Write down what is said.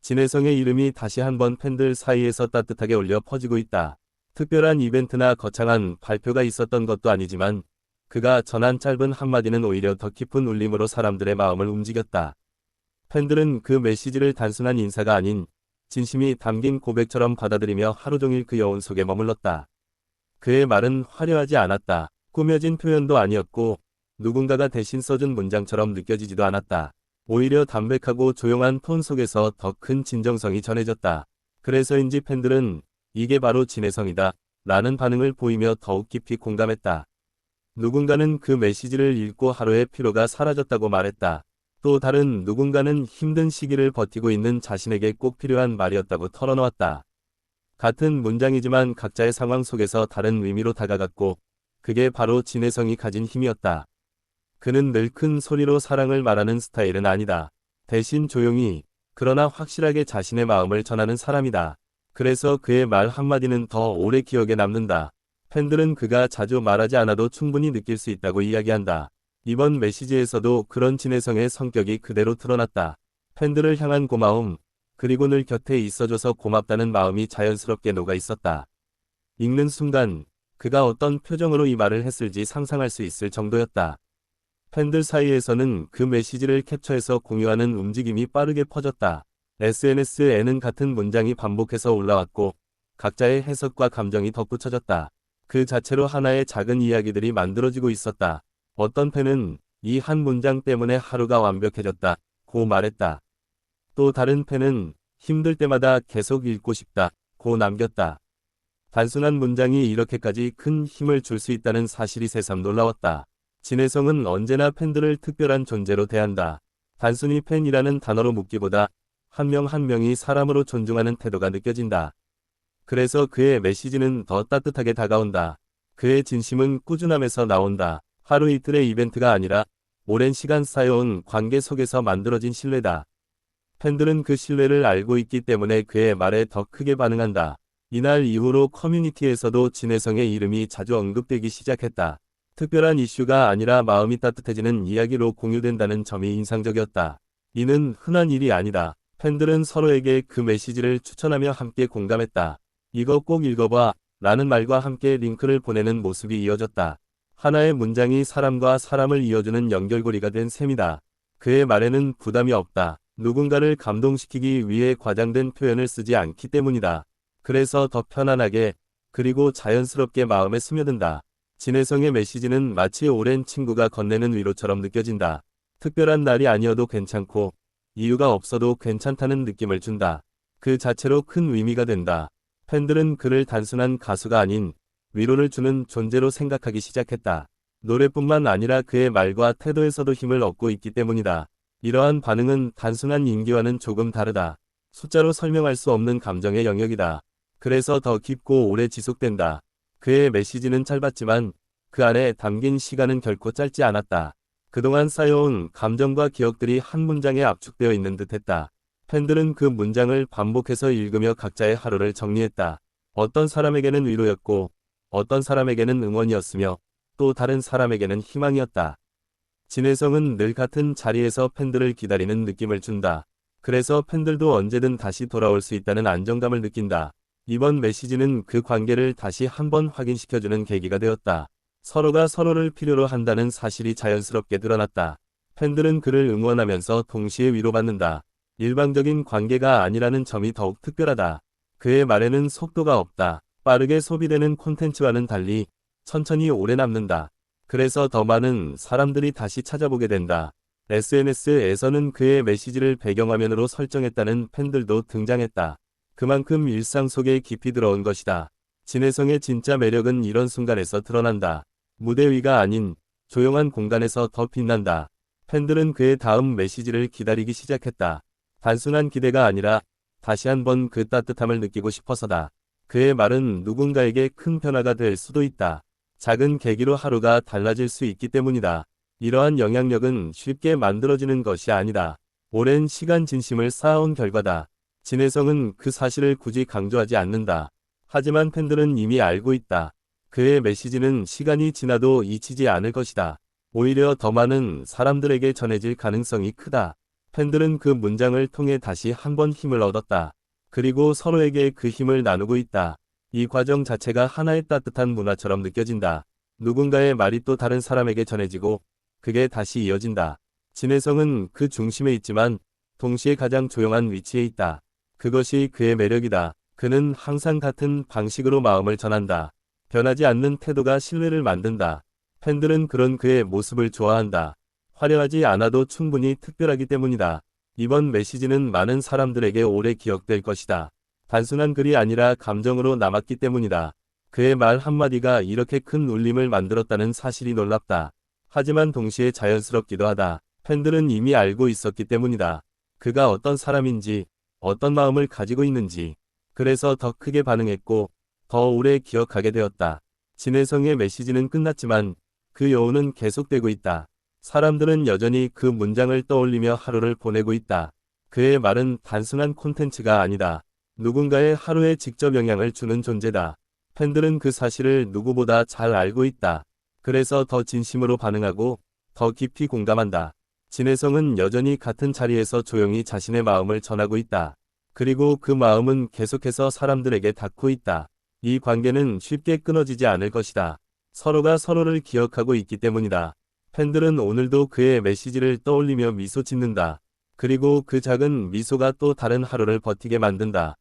진혜성의 이름이 다시 한번 팬들 사이에서 따뜻하게 울려 퍼지고 있다. 특별한 이벤트나 거창한 발표가 있었던 것도 아니지만 그가 전한 짧은 한마디는 오히려 더 깊은 울림으로 사람들의 마음을 움직였다. 팬들은 그 메시지를 단순한 인사가 아닌 진심이 담긴 고백처럼 받아들이며 하루 종일 그 여운 속에 머물렀다. 그의 말은 화려하지 않았다. 꾸며진 표현도 아니었고 누군가가 대신 써준 문장처럼 느껴지지도 않았다. 오히려 담백하고 조용한 톤 속에서 더 큰 진정성이 전해졌다. 그래서인지 팬들은 이게 바로 진혜성이다 라는 반응을 보이며 더욱 깊이 공감했다. 누군가는 그 메시지를 읽고 하루의 피로가 사라졌다고 말했다. 또 다른 누군가는 힘든 시기를 버티고 있는 자신에게 꼭 필요한 말이었다고 털어놓았다. 같은 문장이지만 각자의 상황 속에서 다른 의미로 다가갔고 그게 바로 진혜성이 가진 힘이었다. 그는 늘 큰 소리로 사랑을 말하는 스타일은 아니다. 대신 조용히 그러나 확실하게 자신의 마음을 전하는 사람이다. 그래서 그의 말 한마디는 더 오래 기억에 남는다. 팬들은 그가 자주 말하지 않아도 충분히 느낄 수 있다고 이야기한다. 이번 메시지에서도 그런 진혜성의 성격이 그대로 드러났다. 팬들을 향한 고마움, 그리고 늘 곁에 있어줘서 고맙다는 마음이 자연스럽게 녹아 있었다. 읽는 순간 그가 어떤 표정으로 이 말을 했을지 상상할 수 있을 정도였다. 팬들 사이에서는 그 메시지를 캡처해서 공유하는 움직임이 빠르게 퍼졌다. SNS에는 같은 문장이 반복해서 올라왔고 각자의 해석과 감정이 덧붙여졌다. 그 자체로 하나의 작은 이야기들이 만들어지고 있었다. 어떤 팬은 이 한 문장 때문에 하루가 완벽해졌다 고 말했다. 또 다른 팬은 힘들 때마다 계속 읽고 싶다 고 남겼다. 단순한 문장이 이렇게까지 큰 힘을 줄 수 있다는 사실이 새삼 놀라웠다. 진혜성은 언제나 팬들을 특별한 존재로 대한다. 단순히 팬이라는 단어로 묻기보다 한 명 한 명이 사람으로 존중하는 태도가 느껴진다. 그래서 그의 메시지는 더 따뜻하게 다가온다. 그의 진심은 꾸준함에서 나온다. 하루 이틀의 이벤트가 아니라 오랜 시간 쌓여온 관계 속에서 만들어진 신뢰다. 팬들은 그 신뢰를 알고 있기 때문에 그의 말에 더 크게 반응한다. 이날 이후로 커뮤니티에서도 진혜성의 이름이 자주 언급되기 시작했다. 특별한 이슈가 아니라 마음이 따뜻해지는 이야기로 공유된다는 점이 인상적이었다. 이는 흔한 일이 아니다. 팬들은 서로에게 그 메시지를 추천하며 함께 공감했다. 이거 꼭 읽어봐 라는 말과 함께 링크를 보내는 모습이 이어졌다. 하나의 문장이 사람과 사람을 이어주는 연결고리가 된 셈이다. 그의 말에는 부담이 없다. 누군가를 감동시키기 위해 과장된 표현을 쓰지 않기 때문이다. 그래서 더 편안하게 그리고 자연스럽게 마음에 스며든다. 진혜성의 메시지는 마치 오랜 친구가 건네는 위로처럼 느껴진다. 특별한 날이 아니어도 괜찮고 이유가 없어도 괜찮다는 느낌을 준다. 그 자체로 큰 의미가 된다. 팬들은 그를 단순한 가수가 아닌 위로를 주는 존재로 생각하기 시작했다. 노래뿐만 아니라 그의 말과 태도에서도 힘을 얻고 있기 때문이다. 이러한 반응은 단순한 인기와는 조금 다르다. 숫자로 설명할 수 없는 감정의 영역이다. 그래서 더 깊고 오래 지속된다. 그의 메시지는 짧았지만 그 안에 담긴 시간은 결코 짧지 않았다. 그동안 쌓여온 감정과 기억들이 한 문장에 압축되어 있는 듯했다. 팬들은 그 문장을 반복해서 읽으며 각자의 하루를 정리했다. 어떤 사람에게는 위로였고 어떤 사람에게는 응원이었으며 또 다른 사람에게는 희망이었다. 진혜성은 늘 같은 자리에서 팬들을 기다리는 느낌을 준다. 그래서 팬들도 언제든 다시 돌아올 수 있다는 안정감을 느낀다. 이번 메시지는 그 관계를 다시 한번 확인시켜주는 계기가 되었다. 서로가 서로를 필요로 한다는 사실이 자연스럽게 드러났다. 팬들은 그를 응원하면서 동시에 위로받는다. 일방적인 관계가 아니라는 점이 더욱 특별하다. 그의 말에는 속도가 없다. 빠르게 소비되는 콘텐츠와는 달리 천천히 오래 남는다. 그래서 더 많은 사람들이 다시 찾아보게 된다. SNS에서는 그의 메시지를 배경화면으로 설정했다는 팬들도 등장했다. 그만큼 일상 속에 깊이 들어온 것이다. 진혜성의 진짜 매력은 이런 순간에서 드러난다. 무대 위가 아닌 조용한 공간에서 더 빛난다. 팬들은 그의 다음 메시지를 기다리기 시작했다. 단순한 기대가 아니라 다시 한번 그 따뜻함을 느끼고 싶어서다. 그의 말은 누군가에게 큰 변화가 될 수도 있다. 작은 계기로 하루가 달라질 수 있기 때문이다. 이러한 영향력은 쉽게 만들어지는 것이 아니다. 오랜 시간 진심을 쌓아온 결과다. 진혜성은 그 사실을 굳이 강조하지 않는다. 하지만 팬들은 이미 알고 있다. 그의 메시지는 시간이 지나도 잊히지 않을 것이다. 오히려 더 많은 사람들에게 전해질 가능성이 크다. 팬들은 그 문장을 통해 다시 한번 힘을 얻었다. 그리고 서로에게 그 힘을 나누고 있다. 이 과정 자체가 하나의 따뜻한 문화처럼 느껴진다. 누군가의 말이 또 다른 사람에게 전해지고 그게 다시 이어진다. 진혜성은 그 중심에 있지만 동시에 가장 조용한 위치에 있다. 그것이 그의 매력이다. 그는 항상 같은 방식으로 마음을 전한다. 변하지 않는 태도가 신뢰를 만든다. 팬들은 그런 그의 모습을 좋아한다. 화려하지 않아도 충분히 특별하기 때문이다. 이번 메시지는 많은 사람들에게 오래 기억될 것이다. 단순한 글이 아니라 감정으로 남았기 때문이다. 그의 말 한마디가 이렇게 큰 울림을 만들었다는 사실이 놀랍다. 하지만 동시에 자연스럽기도 하다. 팬들은 이미 알고 있었기 때문이다. 그가 어떤 사람인지, 어떤 마음을 가지고 있는지. 그래서 더 크게 반응했고, 더 오래 기억하게 되었다. 진혜성의 메시지는 끝났지만 그 여운은 계속되고 있다. 사람들은 여전히 그 문장을 떠올리며 하루를 보내고 있다. 그의 말은 단순한 콘텐츠가 아니다. 누군가의 하루에 직접 영향을 주는 존재다. 팬들은 그 사실을 누구보다 잘 알고 있다. 그래서 더 진심으로 반응하고 더 깊이 공감한다. 진혜성은 여전히 같은 자리에서 조용히 자신의 마음을 전하고 있다. 그리고 그 마음은 계속해서 사람들에게 닿고 있다. 이 관계는 쉽게 끊어지지 않을 것이다. 서로가 서로를 기억하고 있기 때문이다. 팬들은 오늘도 그의 메시지를 떠올리며 미소 짓는다. 그리고 그 작은 미소가 또 다른 하루를 버티게 만든다.